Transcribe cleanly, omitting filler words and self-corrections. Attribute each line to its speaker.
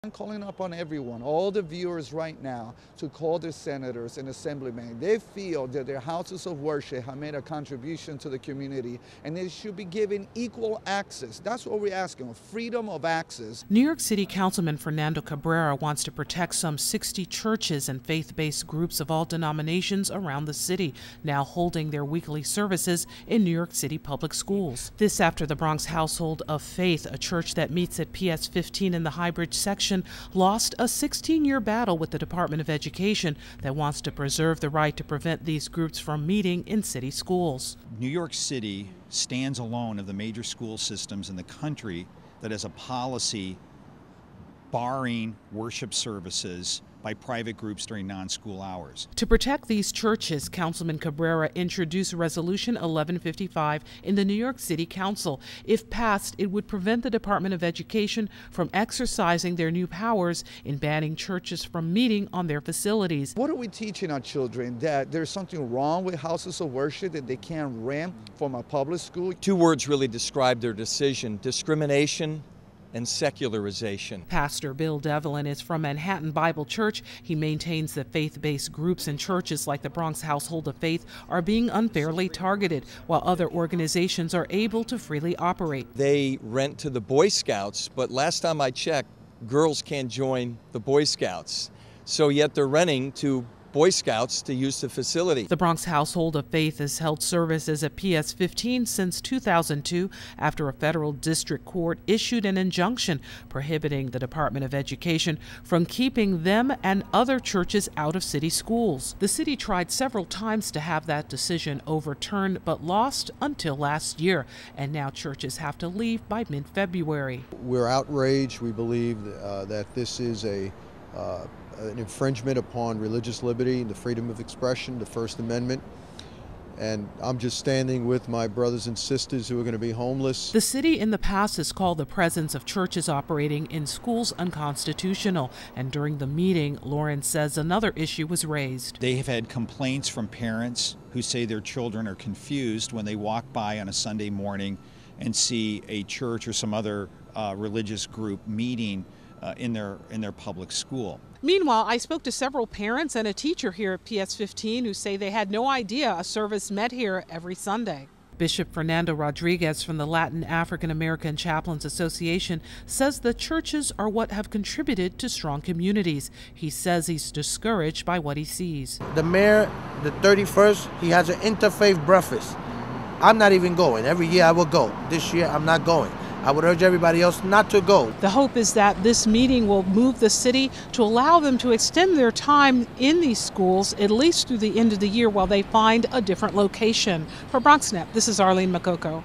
Speaker 1: I'm calling upon everyone, all the viewers right now, to call their senators and assemblymen. They feel that their houses of worship have made a contribution to the community and they should be given equal access. That's what we're asking, freedom of access.
Speaker 2: New York City Councilman Fernando Cabrera wants to protect some 60 churches and faith-based groups of all denominations around the city, now holding their weekly services in New York City public schools. This after the Bronx Household of Faith, a church that meets at PS 15 in the Highbridge section, lost a 16-year battle with the Department of Education that wants to preserve the right to prevent these groups from meeting in city schools.
Speaker 3: New York City stands alone of the major school systems in the country that has a policy barring worship services by private groups during non-school hours.
Speaker 2: To protect these churches, Councilman Cabrera introduced Resolution 1155 in the New York City Council. If passed, it would prevent the Department of Education from exercising their new powers in banning churches from meeting on their facilities.
Speaker 1: What are we teaching our children? That there's something wrong with houses of worship, that they can't rent from a public school?
Speaker 4: Two words really describe their decision: discrimination and secularization.
Speaker 2: Pastor Bill Devlin is from Manhattan Bible Church. He maintains that faith-based groups and churches like the Bronx Household of Faith are being unfairly targeted, while other organizations are able to freely operate.
Speaker 4: They rent to the Boy Scouts, but last time I checked, girls can't join the Boy Scouts. So yet they're renting to Boy Scouts to use the facility.
Speaker 2: The Bronx Household of Faith has held services at PS 15 since 2002 after a federal district court issued an injunction prohibiting the Department of Education from keeping them and other churches out of city schools. The city tried several times to have that decision overturned but lost until last year, and now churches have to leave by mid-February.
Speaker 5: We're outraged. We believe that this is an infringement upon religious liberty and the freedom of expression, the First Amendment. And I'm just standing with my brothers and sisters who are going to be homeless.
Speaker 2: The city in the past has called the presence of churches operating in schools unconstitutional. And during the meeting, Lawrence says another issue was raised.
Speaker 3: They have had complaints from parents who say their children are confused when they walk by on a Sunday morning and see a church or some other religious group meeting in their public school.
Speaker 2: Meanwhile, I spoke to several parents and a teacher here at PS 15 who say they had no idea a service met here every Sunday. Bishop Fernando Rodriguez from the Latin African American Chaplains Association says the churches are what have contributed to strong communities. He says he's discouraged by what he sees.
Speaker 6: The mayor, the 31st, he has an interfaith breakfast. I'm not even going. Every year I will go. This year I'm not going. I would urge everybody else not to go.
Speaker 2: The hope is that this meeting will move the city to allow them to extend their time in these schools at least through the end of the year while they find a different location. For BronxNet, this is Arlene Makoko.